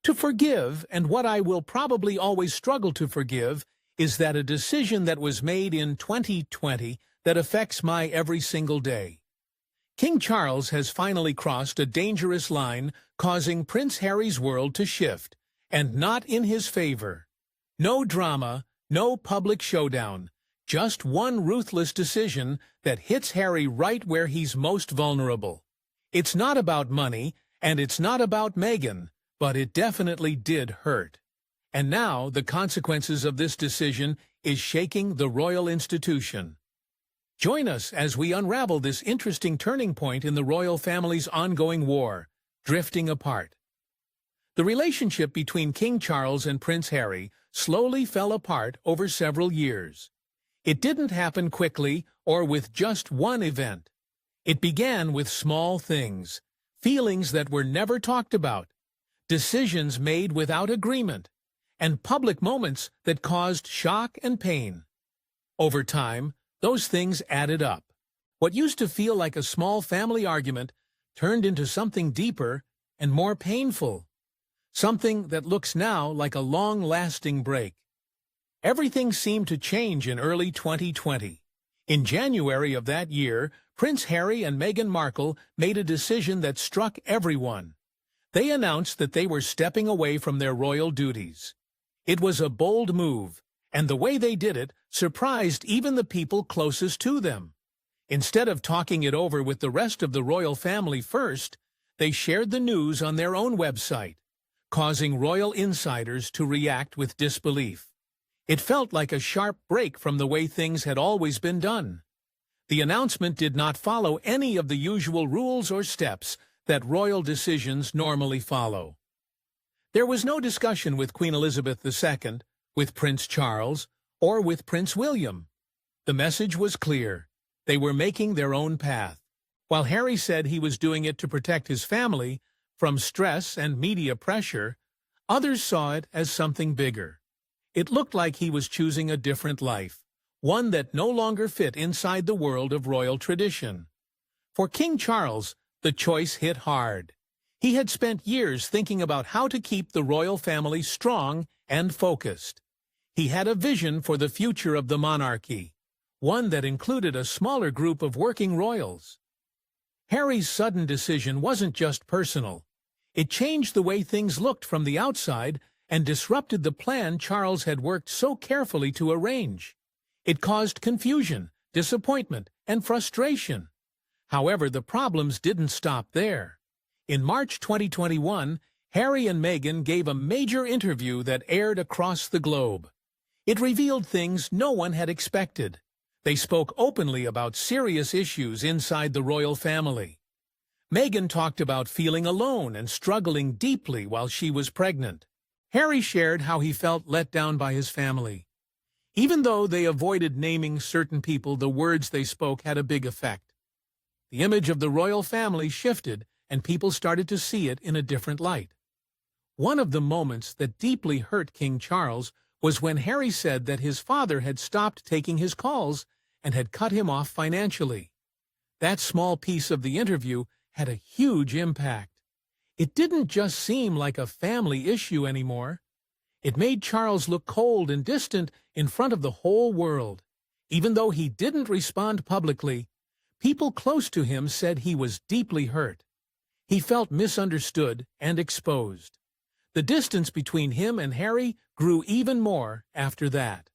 To forgive, and what I will probably always struggle to forgive, is that a decision that was made in 2020 that affects my every single day. King Charles has finally crossed a dangerous line, causing Prince Harry's world to shift, and not in his favor. No drama, no public showdown, just one ruthless decision that hits Harry right where he's most vulnerable. It's not about money, and it's not about Meghan, but it definitely did hurt. And now the consequences of this decision is shaking the royal institution. Join us as we unravel this interesting turning point in the royal family's ongoing war, drifting apart. The relationship between King Charles and Prince Harry slowly fell apart over several years. It didn't happen quickly or with just one event. It began with small things, feelings that were never talked about, decisions made without agreement, and public moments that caused shock and pain. Over time, those things added up. What used to feel like a small family argument turned into something deeper and more painful, something that looks now like a long-lasting break. Everything seemed to change in early 2020. In January of that year, Prince Harry and Meghan Markle made a decision that struck everyone. They announced that they were stepping away from their royal duties. It was a bold move, and the way they did it surprised even the people closest to them. Instead of talking it over with the rest of the royal family first, they shared the news on their own website, causing royal insiders to react with disbelief. It felt like a sharp break from the way things had always been done. The announcement did not follow any of the usual rules or steps that royal decisions normally follow. There was no discussion with Queen Elizabeth II, with Prince Charles, or with Prince William. The message was clear. They were making their own path. While Harry said he was doing it to protect his family from stress and media pressure, others saw it as something bigger. It looked like he was choosing a different life, one that no longer fit inside the world of royal tradition. For King Charles, the choice hit hard. He had spent years thinking about how to keep the royal family strong and focused. He had a vision for the future of the monarchy, one that included a smaller group of working royals. Harry's sudden decision wasn't just personal. It changed the way things looked from the outside and disrupted the plan Charles had worked so carefully to arrange. It caused confusion, disappointment, and frustration. However, the problems didn't stop there. In March 2021, Harry and Meghan gave a major interview that aired across the globe. It revealed things no one had expected. They spoke openly about serious issues inside the royal family. Meghan talked about feeling alone and struggling deeply while she was pregnant. Harry shared how he felt let down by his family. Even though they avoided naming certain people, the words they spoke had a big effect. The image of the royal family shifted, and people started to see it in a different light. One of the moments that deeply hurt King Charles was when Harry said that his father had stopped taking his calls and had cut him off financially. That small piece of the interview had a huge impact. It didn't just seem like a family issue anymore. It made Charles look cold and distant in front of the whole world. Even though he didn't respond publicly, people close to him said he was deeply hurt. He felt misunderstood and exposed. The distance between him and Harry grew even more after that.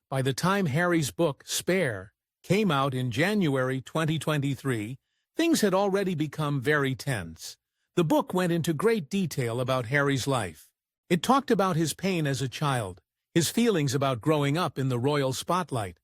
By the time Harry's book, Spare, came out in January 2023, things had already become very tense. The book went into great detail about Harry's life. It talked about his pain as a child, his feelings about growing up in the royal spotlight,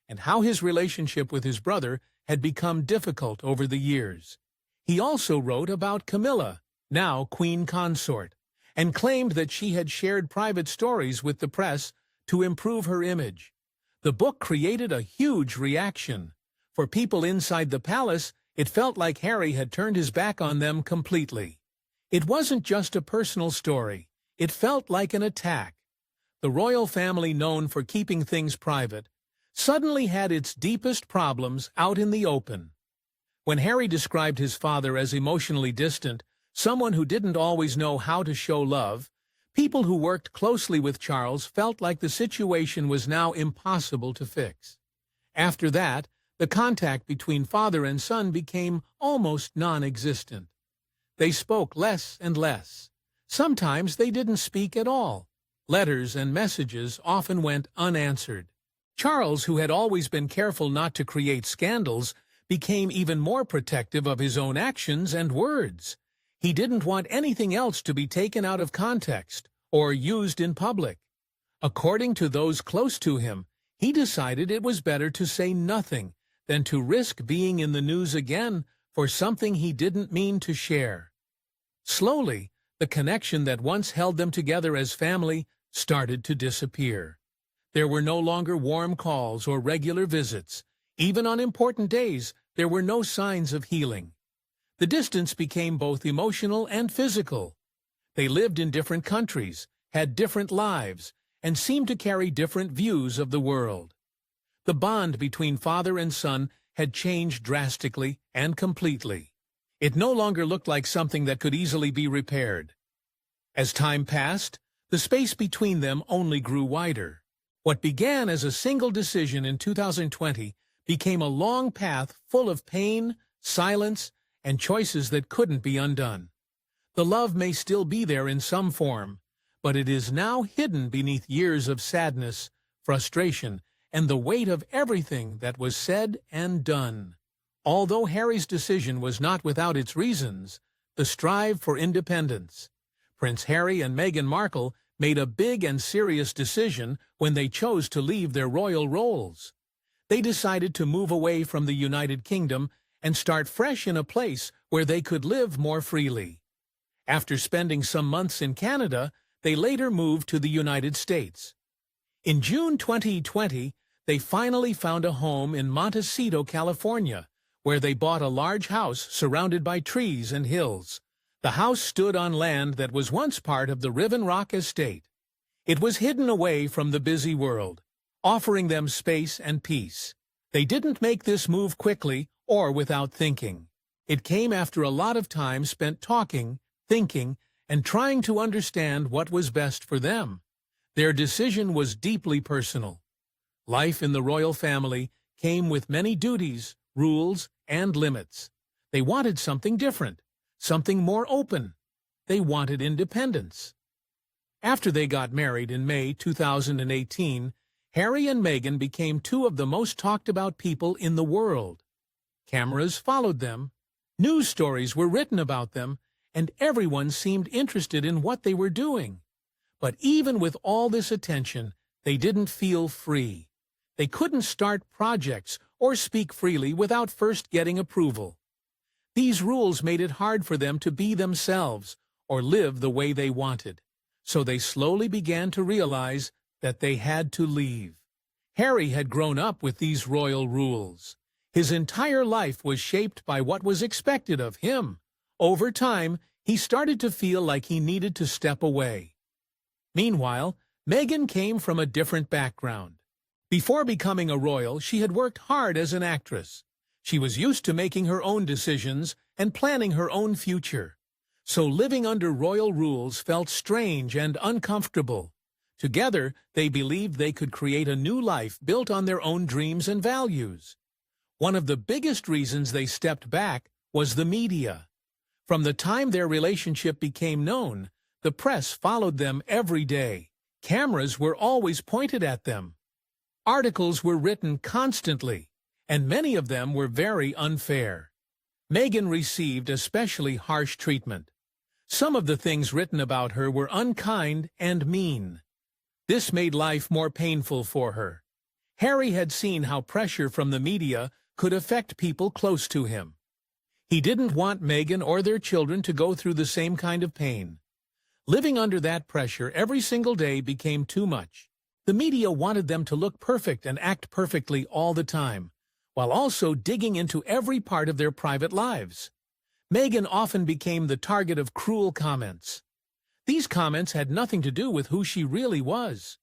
and how his relationship with his brother had become difficult over the years. He also wrote about Camilla, now Queen Consort, and claimed that she had shared private stories with the press to improve her image. The book created a huge reaction. For people inside the palace, it felt like Harry had turned his back on them completely. It wasn't just a personal story. It felt like an attack. The royal family, known for keeping things private, suddenly had its deepest problems out in the open. When Harry described his father as emotionally distant, someone who didn't always know how to show love, People who worked closely with Charles felt like the situation was now impossible to fix. After that, the contact between father and son became almost non-existent. They spoke less and less. Sometimes they didn't speak at all. Letters and messages often went unanswered. Charles, who had always been careful not to create scandals, became even more protective of his own actions and words. He didn't want anything else to be taken out of context or used in public. According to those close to him, he decided it was better to say nothing than to risk being in the news again for something he didn't mean to share. Slowly, the connection that once held them together as family started to disappear. There were no longer warm calls or regular visits. Even on important days, there were no signs of healing. The distance became both emotional and physical. They lived in different countries, had different lives, and seemed to carry different views of the world. The bond between father and son had changed drastically and completely. It no longer looked like something that could easily be repaired. As time passed, the space between them only grew wider. What began as a single decision in 2020 became a long path full of pain, silence, and choices that couldn't be undone. The love may still be there in some form, but it is now hidden beneath years of sadness, frustration, and the weight of everything that was said and done. Although Harry's decision was not without its reasons, the strive for independence. Prince Harry and Meghan Markle made a big and serious decision when they chose to leave their royal roles. They decided to move away from the United Kingdom and start fresh in a place where they could live more freely. After spending some months in Canada, they later moved to the United States. In June 2020, they finally found a home in Montecito, California, where they bought a large house surrounded by trees and hills. The house stood on land that was once part of the Riven Rock estate. It was hidden away from the busy world, offering them space and peace. They didn't make this move quickly or without thinking. It came after a lot of time spent talking, thinking, and trying to understand what was best for them. Their decision was deeply personal. Life in the royal family came with many duties, rules, and limits. They wanted something different, something more open. They wanted independence. After they got married in May 2018, Harry and Meghan became two of the most talked about people in the world. Cameras followed them, news stories were written about them, and everyone seemed interested in what they were doing. But even with all this attention, they didn't feel free. They couldn't start projects or speak freely without first getting approval. These rules made it hard for them to be themselves or live the way they wanted. So they slowly began to realize that they had to leave. Harry had grown up with these royal rules. His entire life was shaped by what was expected of him. Over time, he started to feel like he needed to step away. Meanwhile, Meghan came from a different background. Before becoming a royal, she had worked hard as an actress. She was used to making her own decisions and planning her own future. So living under royal rules felt strange and uncomfortable. Together, they believed they could create a new life built on their own dreams and values. One of the biggest reasons they stepped back was the media. From the time their relationship became known, the press followed them every day. Cameras were always pointed at them. Articles were written constantly, and many of them were very unfair. Meghan received especially harsh treatment. Some of the things written about her were unkind and mean. This made life more painful for her. Harry had seen how pressure from the media could affect people close to him. He didn't want Meghan or their children to go through the same kind of pain. Living under that pressure every single day became too much. The media wanted them to look perfect and act perfectly all the time, while also digging into every part of their private lives. Meghan often became the target of cruel comments. These comments had nothing to do with who she really was.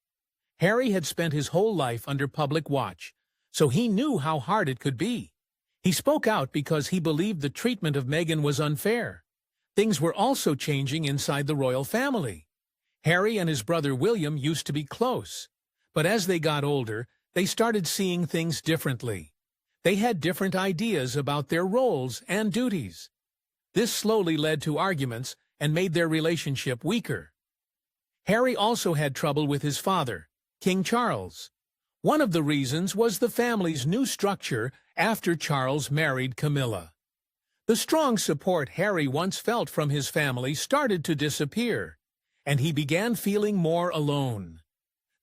Harry had spent his whole life under public watch, so he knew how hard it could be. He spoke out because he believed the treatment of Meghan was unfair. Things were also changing inside the royal family. Harry and his brother William used to be close, but as they got older, they started seeing things differently. They had different ideas about their roles and duties. This slowly led to arguments and made their relationship weaker. Harry also had trouble with his father, King Charles. One of the reasons was the family's new structure after Charles married Camilla. The strong support Harry once felt from his family started to disappear, and he began feeling more alone.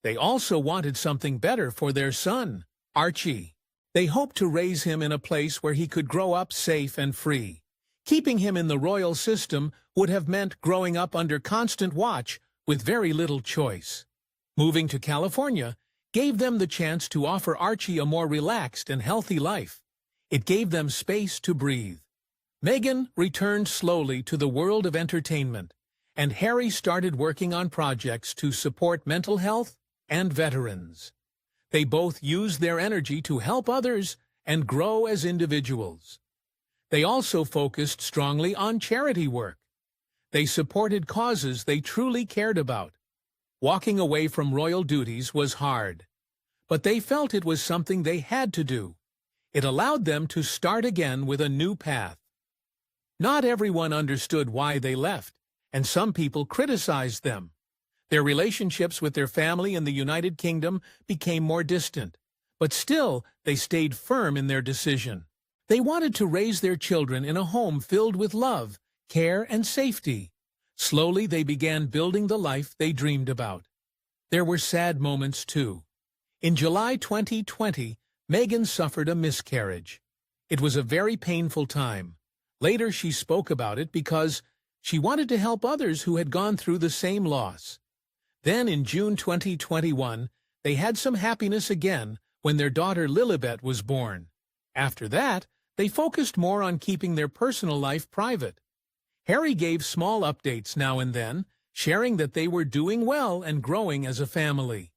They also wanted something better for their son, Archie. They hoped to raise him in a place where he could grow up safe and free. Keeping him in the royal system would have meant growing up under constant watch with very little choice. Moving to California gave them the chance to offer Archie a more relaxed and healthy life. It gave them space to breathe. Meghan returned slowly to the world of entertainment, and Harry started working on projects to support mental health and veterans. They both used their energy to help others and grow as individuals. They also focused strongly on charity work. They supported causes they truly cared about. Walking away from royal duties was hard, but they felt it was something they had to do. It allowed them to start again with a new path. Not everyone understood why they left, and some people criticized them. Their relationships with their family in the United Kingdom became more distant, but still they stayed firm in their decision. They wanted to raise their children in a home filled with love, care, and safety. Slowly they began building the life they dreamed about. There were sad moments too. In July 2020, Meghan suffered a miscarriage. It was a very painful time. Later she spoke about it because she wanted to help others who had gone through the same loss. Then in June 2021, they had some happiness again when their daughter Lilibet was born. After that, they focused more on keeping their personal life private. Harry gave small updates now and then, sharing that they were doing well and growing as a family.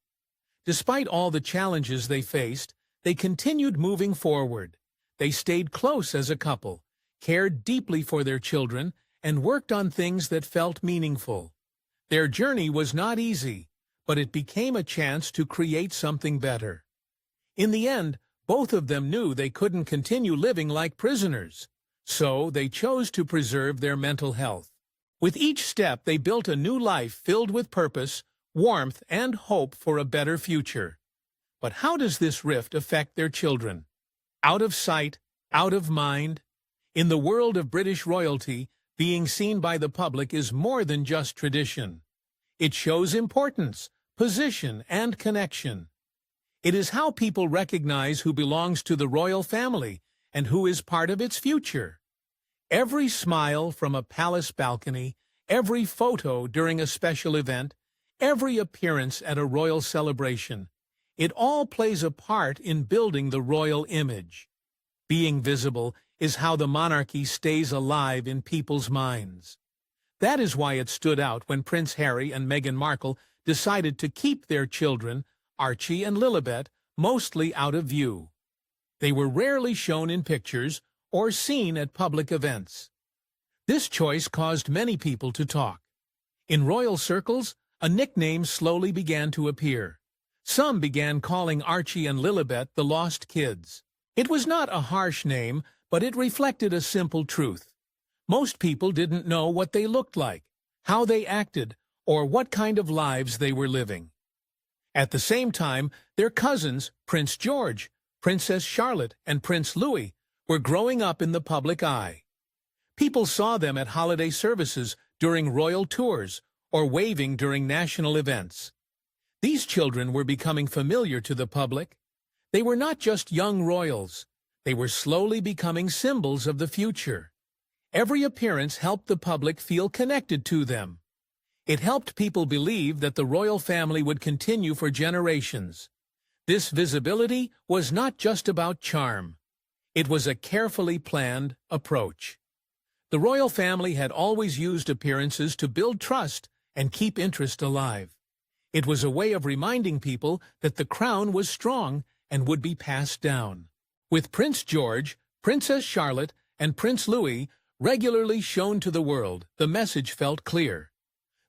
Despite all the challenges they faced, they continued moving forward. They stayed close as a couple, cared deeply for their children, and worked on things that felt meaningful. Their journey was not easy, but it became a chance to create something better. In the end, both of them knew they couldn't continue living like prisoners, so they chose to preserve their mental health. With each step, they built a new life filled with purpose, warmth, and hope for a better future. But how does this rift affect their children? Out of sight, out of mind? In the world of British royalty, being seen by the public is more than just tradition. It shows importance, position, and connection. It is how people recognize who belongs to the royal family and who is part of its future. Every smile from a palace balcony, every photo during a special event, every appearance at a royal celebration, it all plays a part in building the royal image. Being visible is how the monarchy stays alive in people's minds. That is why it stood out when Prince Harry and Meghan Markle decided to keep their children, Archie and Lilibet, mostly out of view. They were rarely shown in pictures or seen at public events. This choice caused many people to talk. In royal circles, a nickname slowly began to appear. Some began calling Archie and Lilibet the lost kids. It was not a harsh name, but it reflected a simple truth. Most people didn't know what they looked like, how they acted, or what kind of lives they were living. At the same time, their cousins, Prince George, Princess Charlotte, and Prince Louis, were growing up in the public eye. People saw them at holiday services, during royal tours, or waving during national events. These children were becoming familiar to the public. They were not just young royals. They were slowly becoming symbols of the future. Every appearance helped the public feel connected to them. It helped people believe that the royal family would continue for generations. This visibility was not just about charm. It was a carefully planned approach. The royal family had always used appearances to build trust and keep interest alive. It was a way of reminding people that the crown was strong and would be passed down. With Prince George, Princess Charlotte, and Prince Louis regularly shown to the world, the message felt clear.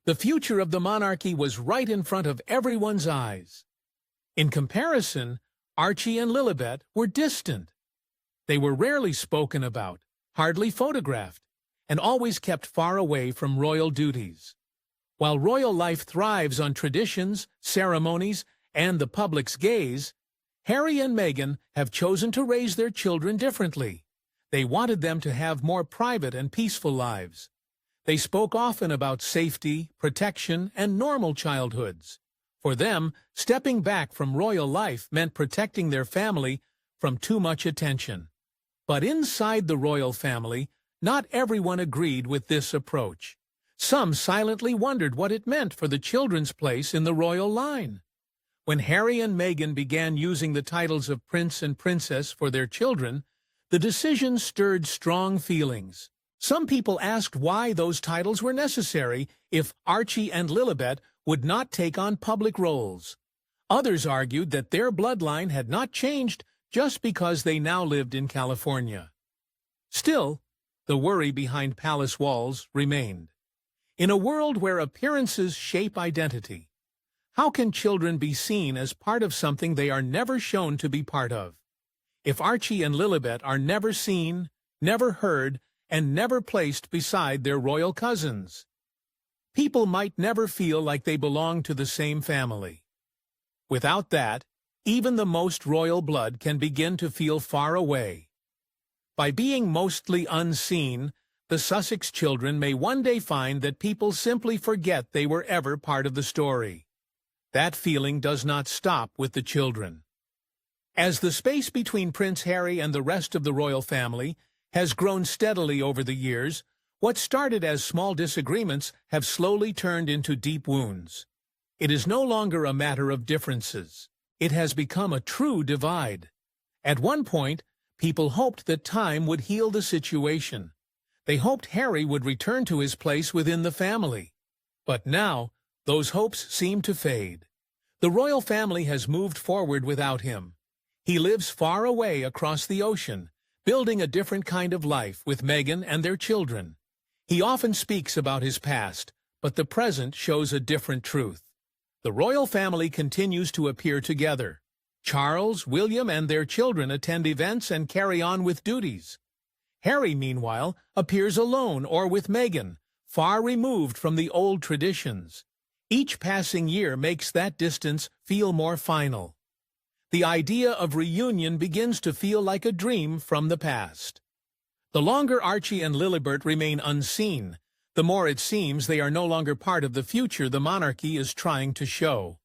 The future of the monarchy was right in front of everyone's eyes. In comparison, Archie and Lilibet were distant. They were rarely spoken about, hardly photographed, and always kept far away from royal duties. While royal life thrives on traditions, ceremonies, and the public's gaze, Harry and Meghan have chosen to raise their children differently. They wanted them to have more private and peaceful lives. They spoke often about safety, protection, and normal childhoods. For them, stepping back from royal life meant protecting their family from too much attention. But inside the royal family, not everyone agreed with this approach. Some silently wondered what it meant for the children's place in the royal line. When Harry and Meghan began using the titles of Prince and Princess for their children, the decision stirred strong feelings. Some people asked why those titles were necessary if Archie and Lilibet would not take on public roles. Others argued that their bloodline had not changed just because they now lived in California. Still, the worry behind palace walls remained. In a world where appearances shape identity, how can children be seen as part of something they are never shown to be part of? If Archie and Lilibet are never seen, never heard, and never placed beside their royal cousins, people might never feel like they belong to the same family. Without that, even the most royal blood can begin to feel far away. By being mostly unseen, the Sussex children may one day find that people simply forget they were ever part of the story. That feeling does not stop with the children. As the space between Prince Harry and the rest of the royal family has grown steadily over the years, what started as small disagreements have slowly turned into deep wounds. It is no longer a matter of differences. It has become a true divide. At one point, people hoped that time would heal the situation. They hoped Harry would return to his place within the family. But now, those hopes seem to fade. The royal family has moved forward without him. He lives far away across the ocean, building a different kind of life with Meghan and their children. He often speaks about his past, but the present shows a different truth. The royal family continues to appear together. Charles, William, and their children attend events and carry on with duties. Harry, meanwhile, appears alone or with Meghan, far removed from the old traditions. Each passing year makes that distance feel more final. The idea of reunion begins to feel like a dream from the past. The longer Archie and Lilibet remain unseen, the more it seems they are no longer part of the future the monarchy is trying to show.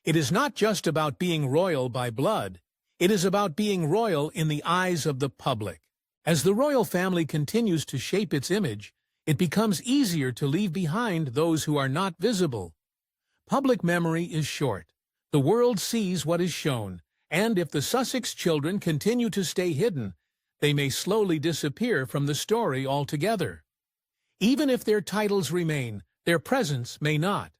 It is not just about being royal by blood. It is about being royal in the eyes of the public. As the royal family continues to shape its image, it becomes easier to leave behind those who are not visible. Public memory is short. The world sees what is shown, and if the Sussex children continue to stay hidden, they may slowly disappear from the story altogether. Even if their titles remain, their presence may not.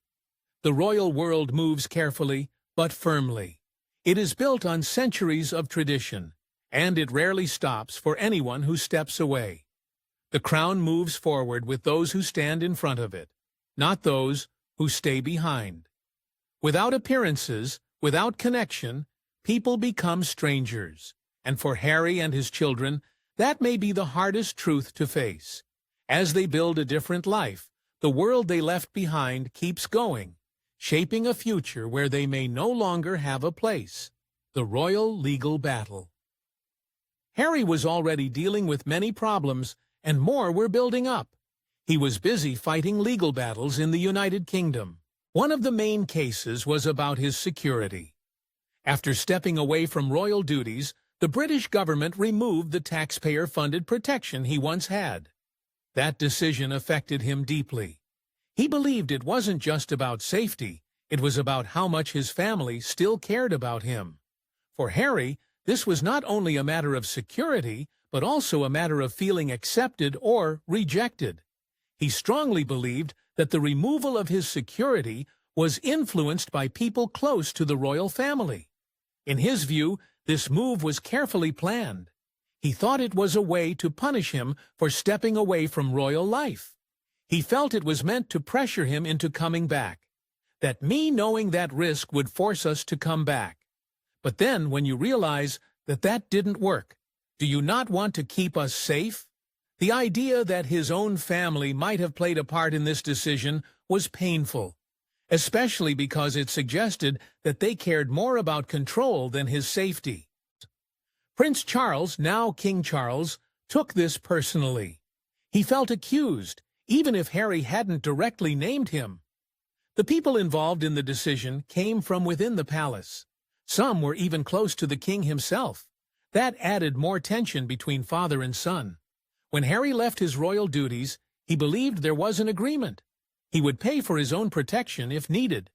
The royal world moves carefully, but firmly. It is built on centuries of tradition, and it rarely stops for anyone who steps away. The crown moves forward with those who stand in front of it, not those who stay behind. Without appearances, without connection, people become strangers. And for Harry and his children, that may be the hardest truth to face. As they build a different life, the world they left behind keeps going, shaping a future where they may no longer have a place. The royal legal battle. Harry was already dealing with many problems, and more were building up. He was busy fighting legal battles in the United Kingdom. One of the main cases was about his security. After stepping away from royal duties, the British government removed the taxpayer-funded protection he once had. That decision affected him deeply. He believed it wasn't just about safety, it was about how much his family still cared about him. For Harry, this was not only a matter of security, but also a matter of feeling accepted or rejected. He strongly believed that the removal of his security was influenced by people close to the royal family. In his view, this move was carefully planned. He thought it was a way to punish him for stepping away from royal life. He felt it was meant to pressure him into coming back, that me knowing that risk would force us to come back. But then, when you realize that that didn't work, do you not want to keep us safe? The idea that his own family might have played a part in this decision was painful, especially because it suggested that they cared more about control than his safety. Prince Charles, now King Charles, took this personally. He felt accused, even if Harry hadn't directly named him. The people involved in the decision came from within the palace. Some were even close to the king himself. That added more tension between father and son. When Harry left his royal duties, he believed there was an agreement. He would pay for his own protection if needed,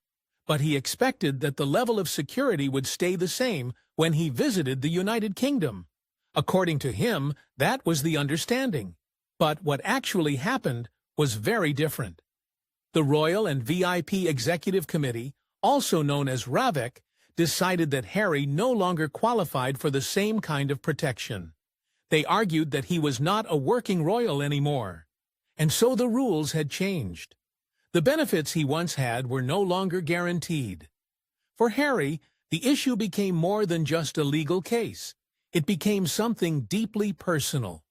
but he expected that the level of security would stay the same when he visited the United Kingdom. According to him, that was the understanding. But what actually happened was very different. The Royal and VIP Executive Committee, also known as RAVEC, decided that Harry no longer qualified for the same kind of protection. They argued that he was not a working royal anymore, and so the rules had changed. The benefits he once had were no longer guaranteed. For Harry, the issue became more than just a legal case. It became something deeply personal.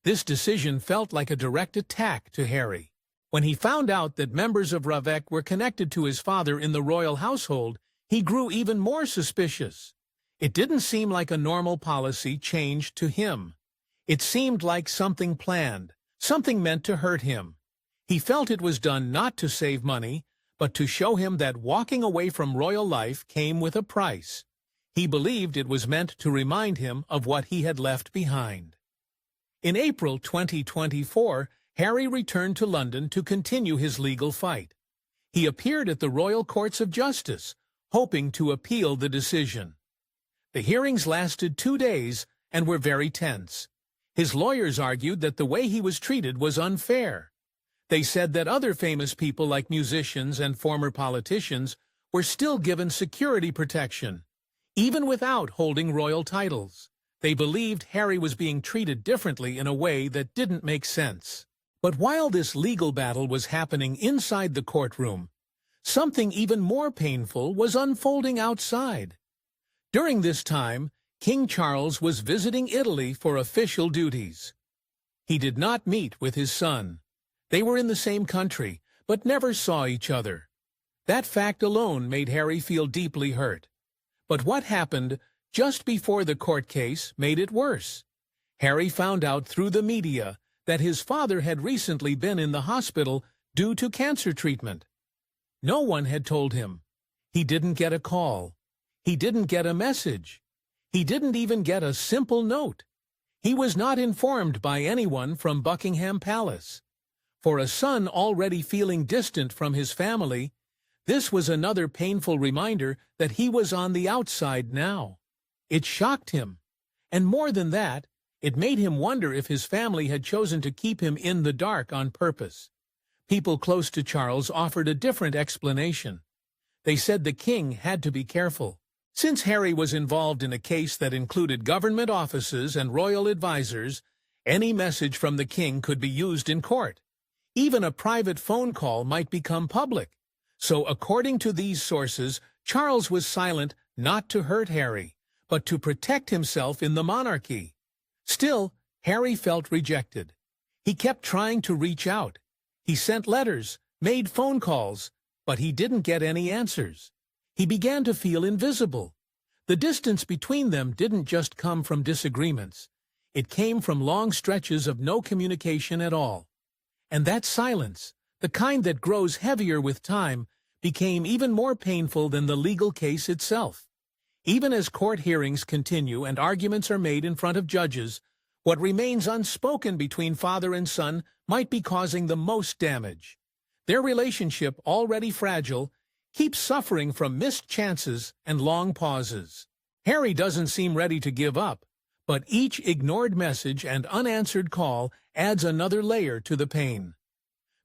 This decision felt like a direct attack to Harry. When he found out that members of RAVEC were connected to his father in the royal household, he grew even more suspicious. It didn't seem like a normal policy change to him. It seemed like something planned, something meant to hurt him. He felt it was done not to save money, but to show him that walking away from royal life came with a price. He believed it was meant to remind him of what he had left behind. In April 2024, Harry returned to London to continue his legal fight. He appeared at the Royal Courts of Justice, hoping to appeal the decision. The hearings lasted 2 days and were very tense. His lawyers argued that the way he was treated was unfair. They said that other famous people like musicians and former politicians were still given security protection, even without holding royal titles. They believed Harry was being treated differently in a way that didn't make sense. But while this legal battle was happening inside the courtroom, something even more painful was unfolding outside. During this time, King Charles was visiting Italy for official duties. He did not meet with his son. They were in the same country, but never saw each other. That fact alone made Harry feel deeply hurt. But what happened just before the court case made it worse. Harry found out through the media that his father had recently been in the hospital due to cancer treatment. No one had told him. He didn't get a call. He didn't get a message. He didn't even get a simple note. He was not informed by anyone from Buckingham Palace. For a son already feeling distant from his family, this was another painful reminder that he was on the outside now. It shocked him. And more than that, it made him wonder if his family had chosen to keep him in the dark on purpose. People close to Charles offered a different explanation. They said the king had to be careful. Since Harry was involved in a case that included government offices and royal advisors, any message from the king could be used in court. Even a private phone call might become public. So according to these sources, Charles was silent not to hurt Harry, but to protect himself in the monarchy. Still, Harry felt rejected. He kept trying to reach out. He sent letters, made phone calls, but he didn't get any answers. He began to feel invisible. The distance between them didn't just come from disagreements. It came from long stretches of no communication at all. And that silence, the kind that grows heavier with time, became even more painful than the legal case itself. Even as court hearings continue and arguments are made in front of judges, what remains unspoken between father and son might be causing the most damage. Their relationship, already fragile, keeps suffering from missed chances and long pauses. Harry doesn't seem ready to give up, but each ignored message and unanswered call adds another layer to the pain.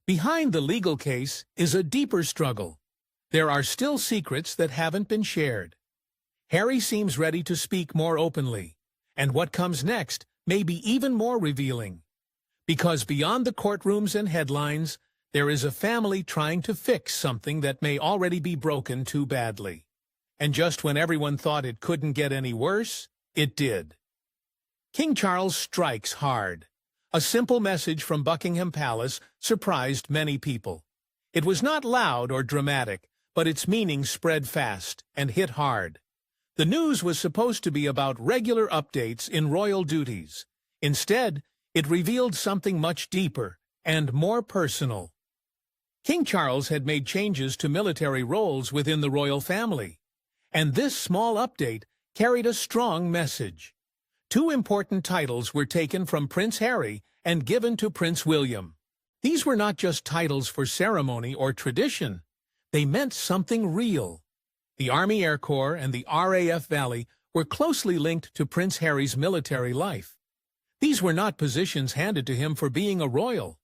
Behind the legal case is a deeper struggle. There are still secrets that haven't been shared. Harry seems ready to speak more openly, and what comes next may be even more revealing. Because beyond the courtrooms and headlines, There is a family trying to fix something that may already be broken too badly. And just when everyone thought it couldn't get any worse, it did. King Charles strikes hard. A simple message from Buckingham Palace surprised many people. It was not loud or dramatic, but its meaning spread fast and hit hard. The news was supposed to be about regular updates in royal duties. Instead, it revealed something much deeper and more personal. King Charles had made changes to military roles within the royal family, and this small update carried a strong message. 2 important titles were taken from Prince Harry and given to Prince William. These were not just titles for ceremony or tradition. They meant something real. The Army Air Corps and the RAF Valley were closely linked to Prince Harry's military life. These were not positions handed to him for being a royal.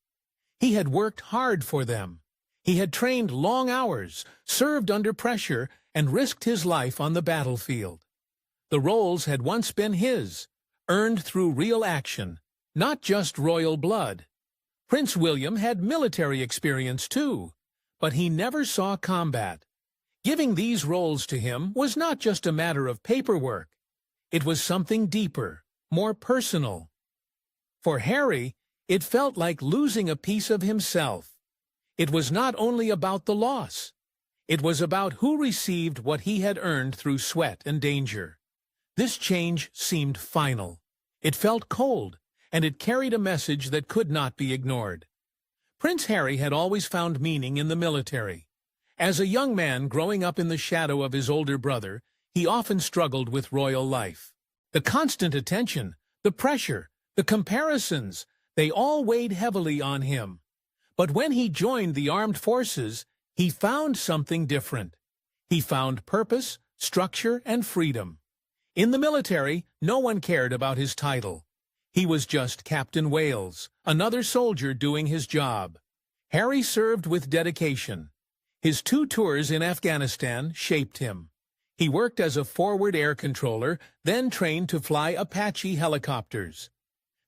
He had worked hard for them. He had trained long hours, served under pressure, and risked his life on the battlefield. The roles had once been his, earned through real action, not just royal blood. Prince William had military experience too, but he never saw combat. Giving these roles to him was not just a matter of paperwork. It was something deeper, more personal. For Harry, it felt like losing a piece of himself. It was not only about the loss. It was about who received what he had earned through sweat and danger. This change seemed final. It felt cold, and it carried a message that could not be ignored. Prince Harry had always found meaning in the military. As a young man growing up in the shadow of his older brother, he often struggled with royal life. The constant attention, the pressure, the comparisons, they all weighed heavily on him. But when he joined the armed forces, he found something different. He found purpose, structure, and freedom. In the military, no one cared about his title. He was just Captain Wales, another soldier doing his job. Harry served with dedication. His 2 tours in Afghanistan shaped him. He worked as a forward air controller, then trained to fly Apache helicopters.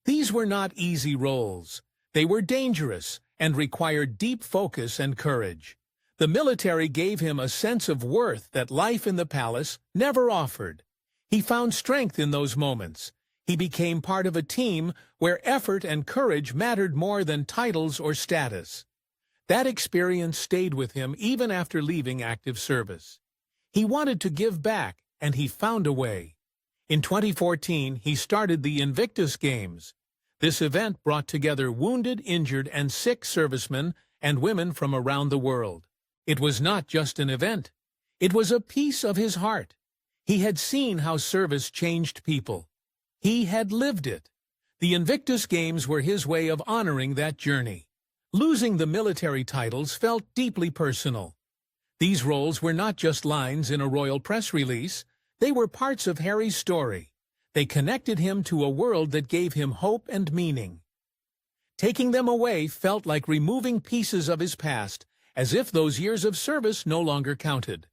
These were not easy roles. They were dangerous and required deep focus and courage. The military gave him a sense of worth that life in the palace never offered. He found strength in those moments. He became part of a team where effort and courage mattered more than titles or status. That experience stayed with him even after leaving active service. He wanted to give back, and he found a way. In 2014, he started the Invictus Games. This event brought together wounded, injured, and sick servicemen and women from around the world. It was not just an event. It was a piece of his heart. He had seen how service changed people. He had lived it. The Invictus Games were his way of honoring that journey. Losing the military titles felt deeply personal. These roles were not just lines in a royal press release. They were parts of Harry's story. They connected him to a world that gave him hope and meaning. Taking them away felt like removing pieces of his past, as if those years of service no longer counted.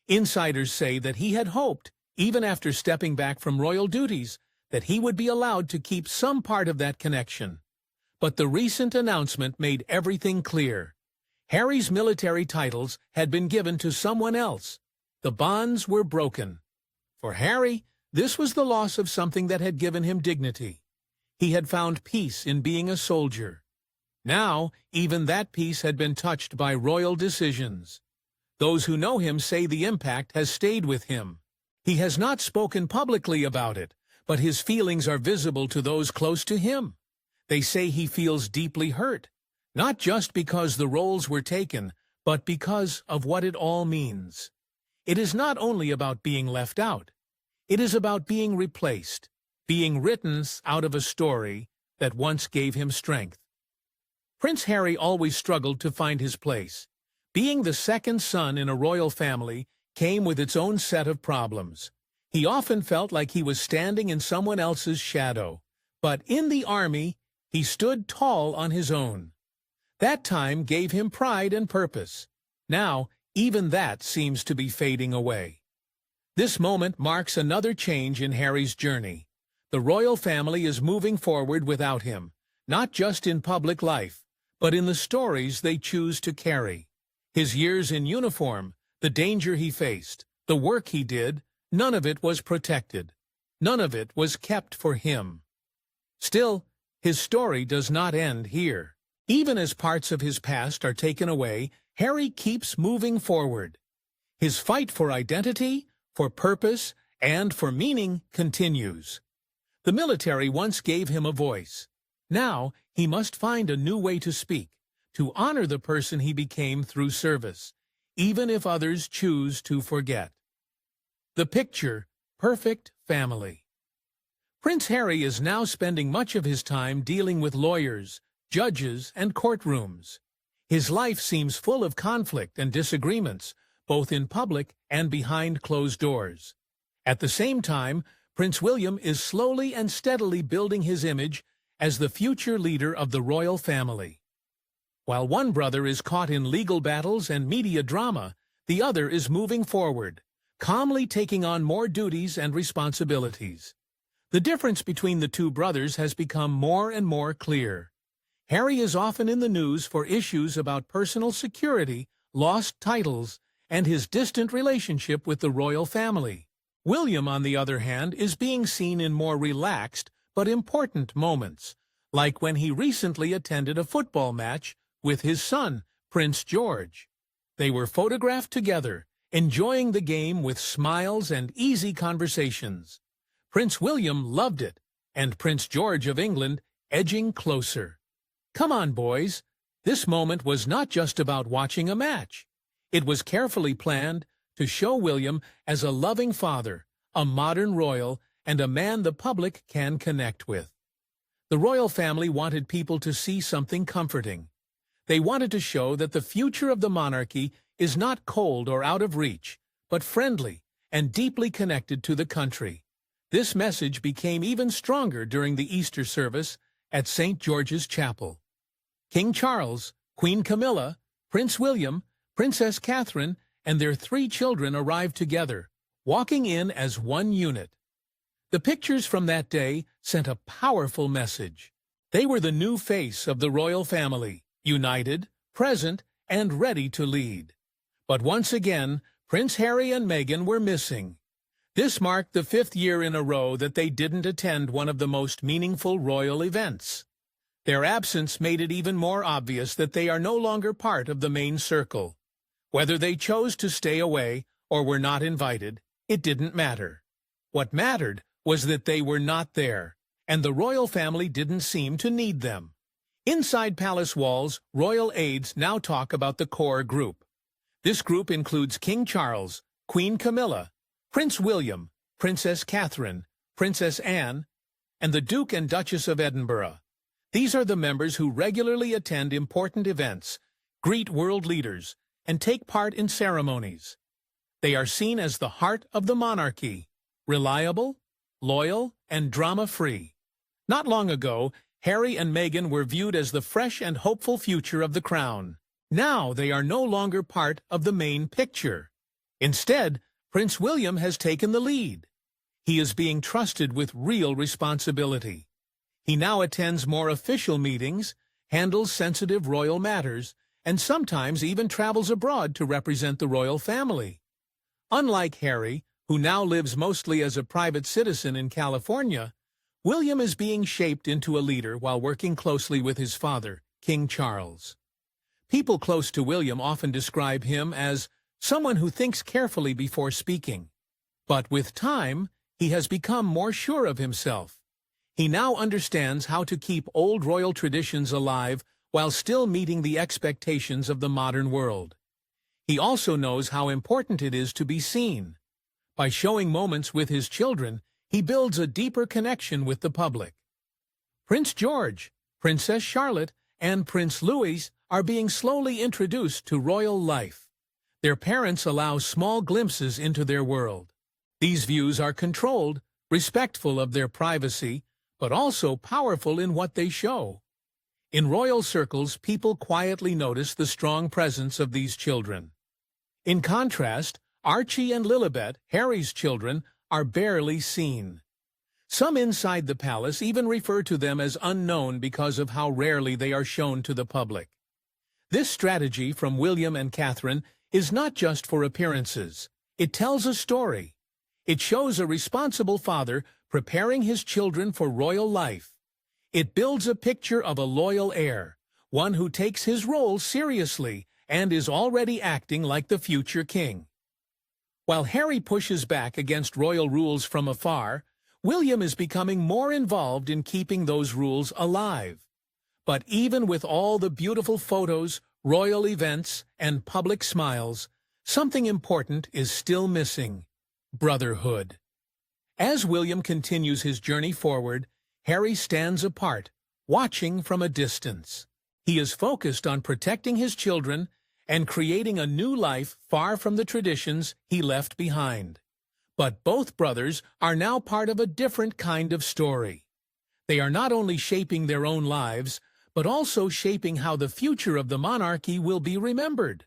Insiders say that he had hoped, even after stepping back from royal duties, that he would be allowed to keep some part of that connection. But the recent announcement made everything clear. Harry's military titles had been given to someone else. The bonds were broken. For Harry, this was the loss of something that had given him dignity. He had found peace in being a soldier. Now, even that peace had been touched by royal decisions. Those who know him say the impact has stayed with him. He has not spoken publicly about it, but his feelings are visible to those close to him. They say he feels deeply hurt, not just because the roles were taken, but because of what it all means. It is not only about being left out. It is about being replaced, being written out of a story that once gave him strength. Prince Harry always struggled to find his place. Being the second son in a royal family came with its own set of problems. He often felt like he was standing in someone else's shadow. But in the army, he stood tall on his own. That time gave him pride and purpose. Now, even that seems to be fading away. This moment marks another change in Harry's journey. The royal family is moving forward without him, not just in public life, but in the stories they choose to carry. His years in uniform, the danger he faced, the work he did, none of it was protected. None of it was kept for him. Still, his story does not end here. Even as parts of his past are taken away, Harry keeps moving forward. His fight for identity, for purpose, and for meaning continues. The military once gave him a voice. Now he must find a new way to speak, to honor the person he became through service, even if others choose to forget. The picture, perfect family. Prince Harry is now spending much of his time dealing with lawyers, judges, and courtrooms. His life seems full of conflict and disagreements, both in public and behind closed doors. At the same time, Prince William is slowly and steadily building his image as the future leader of the royal family. While one brother is caught in legal battles and media drama, the other is moving forward, calmly taking on more duties and responsibilities. The difference between the two brothers has become more and more clear. Harry is often in the news for issues about personal security, lost titles, and his distant relationship with the royal family. William, on the other hand, is being seen in more relaxed but important moments, like when he recently attended a football match with his son, Prince George. They were photographed together, enjoying the game with smiles and easy conversations. Prince William loved it, and Prince George of England edging closer. Come on, boys. This moment was not just about watching a match. It was carefully planned to show William as a loving father, a modern royal, and a man the public can connect with. The royal family wanted people to see something comforting. They wanted to show that the future of the monarchy is not cold or out of reach, but friendly and deeply connected to the country. This message became even stronger during the Easter service at St. George's Chapel. King Charles, Queen Camilla, Prince William, Princess Catherine, and their 3 children arrived together, walking in as one unit. The pictures from that day sent a powerful message. They were the new face of the royal family, united, present, and ready to lead. But once again, Prince Harry and Meghan were missing. This marked the 5th year in a row that they didn't attend one of the most meaningful royal events. Their absence made it even more obvious that they are no longer part of the main circle. Whether they chose to stay away or were not invited, it didn't matter. What mattered was that they were not there, and the royal family didn't seem to need them. Inside palace walls, royal aides now talk about the core group. This group includes King Charles, Queen Camilla, Prince William, Princess Catherine, Princess Anne, and the Duke and Duchess of Edinburgh. These are the members who regularly attend important events, greet world leaders, and take part in ceremonies. They are seen as the heart of the monarchy, reliable, loyal, and drama-free. Not long ago, Harry and Meghan were viewed as the fresh and hopeful future of the crown. Now they are no longer part of the main picture. Instead, Prince William has taken the lead. He is being trusted with real responsibility. He now attends more official meetings, handles sensitive royal matters, and sometimes even travels abroad to represent the royal family. Unlike Harry, who now lives mostly as a private citizen in California, William is being shaped into a leader while working closely with his father, King Charles. People close to William often describe him as someone who thinks carefully before speaking. But with time, he has become more sure of himself. He now understands how to keep old royal traditions alive while still meeting the expectations of the modern world. He also knows how important it is to be seen. By showing moments with his children, he builds a deeper connection with the public. Prince George, Princess Charlotte, and Prince Louis are being slowly introduced to royal life. Their parents allow small glimpses into their world. These views are controlled, respectful of their privacy, but also powerful in what they show. In royal circles, people quietly notice the strong presence of these children. In contrast, Archie and Lilibet, Harry's children, are barely seen. Some inside the palace even refer to them as unknown because of how rarely they are shown to the public. This strategy from William and Catherine is not just for appearances. It tells a story. It shows a responsible father preparing his children for royal life. It builds a picture of a loyal heir, one who takes his role seriously and is already acting like the future king. While Harry pushes back against royal rules from afar, William is becoming more involved in keeping those rules alive. But even with all the beautiful photos, royal events, and public smiles, something important is still missing: brotherhood. As William continues his journey forward, Harry stands apart, watching from a distance. He is focused on protecting his children and creating a new life far from the traditions he left behind. But both brothers are now part of a different kind of story. They are not only shaping their own lives, but also shaping how the future of the monarchy will be remembered.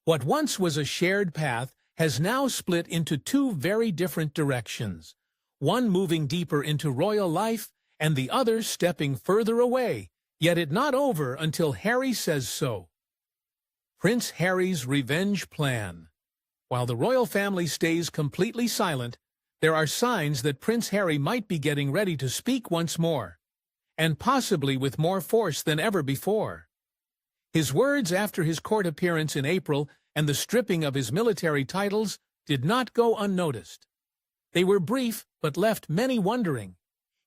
What once was a shared path has now split into two very different directions, one moving deeper into royal life and the other stepping further away, yet it not over until Harry says so. Prince Harry's revenge plan. While the royal family stays completely silent, there are signs that Prince Harry might be getting ready to speak once more, and possibly with more force than ever before. His words after his court appearance in April and the stripping of his military titles did not go unnoticed. They were brief but left many wondering.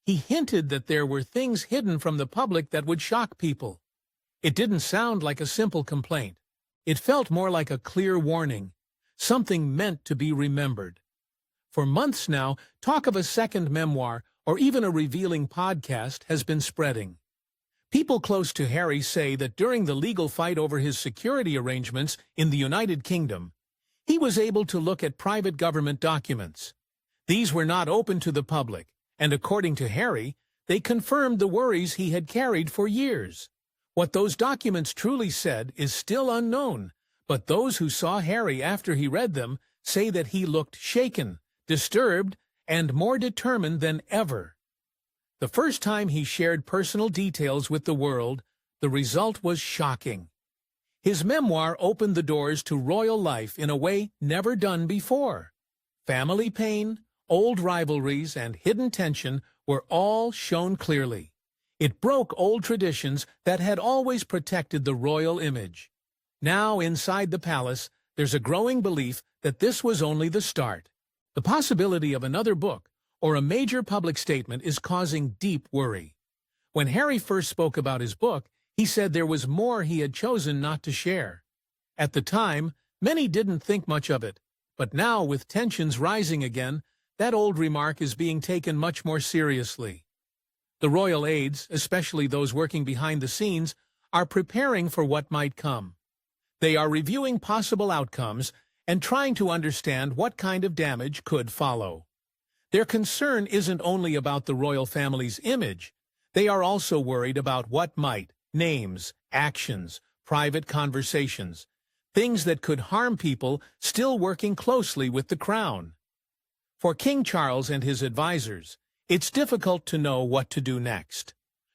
He hinted that there were things hidden from the public that would shock people. It didn't sound like a simple complaint. It felt more like a clear warning, something meant to be remembered. For months now, talk of a second memoir or even a revealing podcast has been spreading. People close to Harry say that during the legal fight over his security arrangements in the United Kingdom, he was able to look at private government documents. These were not open to the public, and according to Harry, they confirmed the worries he had carried for years. What those documents truly said is still unknown, but those who saw Harry after he read them say that he looked shaken, disturbed, and more determined than ever. The first time he shared personal details with the world, the result was shocking. His memoir opened the doors to royal life in a way never done before. Family pain, old rivalries, and hidden tension were all shown clearly. It broke old traditions that had always protected the royal image. Now, inside the palace, there's a growing belief that this was only the start. The possibility of another book or a major public statement is causing deep worry. When Harry first spoke about his book, he said there was more he had chosen not to share. At the time, many didn't think much of it, but now, with tensions rising again, that old remark is being taken much more seriously. The royal aides, especially those working behind the scenes, are preparing for what might come. They are reviewing possible outcomes and trying to understand what kind of damage could follow. Their concern isn't only about the royal family's image. They are also worried about what might, names, actions, private conversations, things that could harm people still working closely with the crown. For King Charles and his advisors, it's difficult to know what to do next.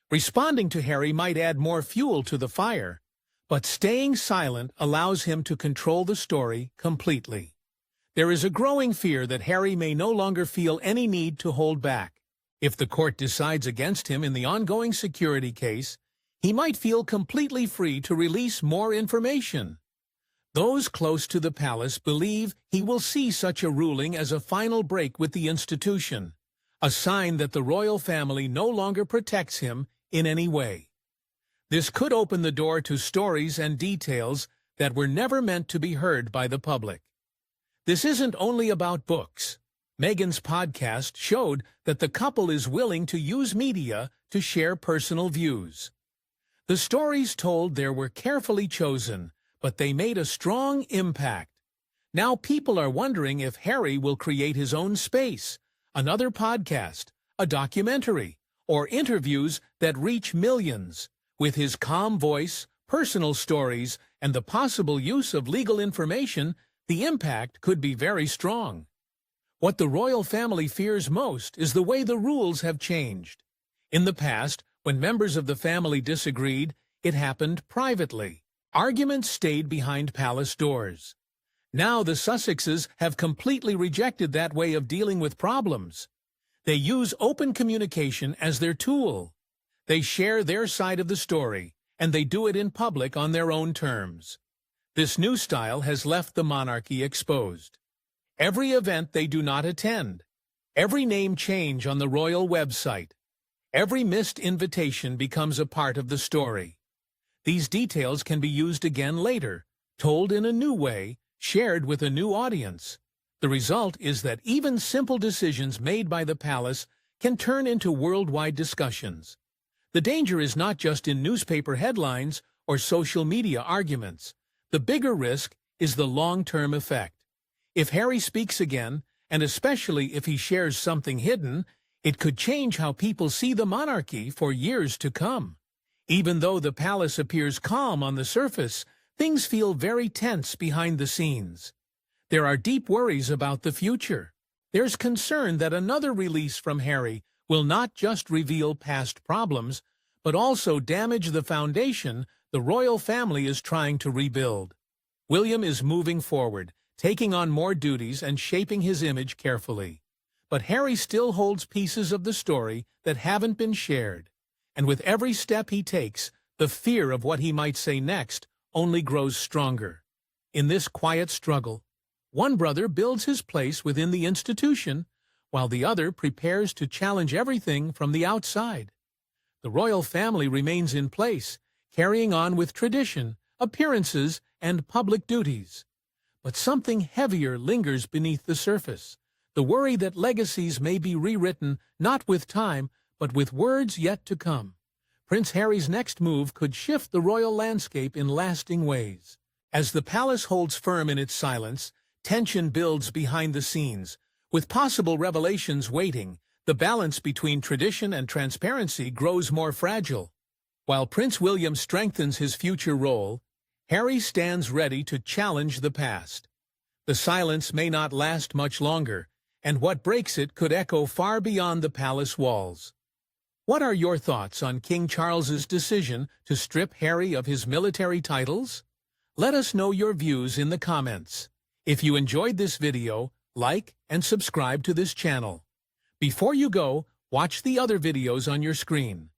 Responding to Harry might add more fuel to the fire, but staying silent allows him to control the story completely. There is a growing fear that Harry may no longer feel any need to hold back. If the court decides against him in the ongoing security case, he might feel completely free to release more information. Those close to the palace believe he will see such a ruling as a final break with the institution, a sign that the royal family no longer protects him in any way. This could open the door to stories and details that were never meant to be heard by the public. This isn't only about books. Meghan's podcast showed that the couple is willing to use media to share personal views. The stories told there were carefully chosen, but they made a strong impact. Now people are wondering if Harry will create his own space, another podcast, a documentary, or interviews that reach millions. With his calm voice, personal stories, and the possible use of legal information, the impact could be very strong. What the royal family fears most is the way the rules have changed. In the past, when members of the family disagreed, it happened privately. Arguments stayed behind palace doors. Now the Sussexes have completely rejected that way of dealing with problems. They use open communication as their tool. They share their side of the story, and they do it in public on their own terms. This new style has left the monarchy exposed. Every event they do not attend, every name change on the royal website, every missed invitation becomes a part of the story. These details can be used again later, told in a new way, shared with a new audience. The result is that even simple decisions made by the palace can turn into worldwide discussions. The danger is not just in newspaper headlines or social media arguments. The bigger risk is the long-term effect. If Harry speaks again, and especially if he shares something hidden, it could change how people see the monarchy for years to come. Even though the palace appears calm on the surface, things feel very tense behind the scenes. There are deep worries about the future. There's concern that another release from Harry will not just reveal past problems, but also damage the foundation the royal family is trying to rebuild. William is moving forward, taking on more duties and shaping his image carefully. But Harry still holds pieces of the story that haven't been shared. And with every step he takes, the fear of what he might say next only grows stronger. In this quiet struggle, one brother builds his place within the institution, while the other prepares to challenge everything from the outside. The royal family remains in place, carrying on with tradition, appearances, and public duties. But something heavier lingers beneath the surface, the worry that legacies may be rewritten not with time, but with words yet to come. Prince Harry's next move could shift the royal landscape in lasting ways. As the palace holds firm in its silence, tension builds behind the scenes. With possible revelations waiting, the balance between tradition and transparency grows more fragile. While Prince William strengthens his future role, Harry stands ready to challenge the past. The silence may not last much longer, and what breaks it could echo far beyond the palace walls. What are your thoughts on King Charles's decision to strip Harry of his military titles? Let us know your views in the comments. If you enjoyed this video, like and subscribe to this channel. Before you go, watch the other videos on your screen.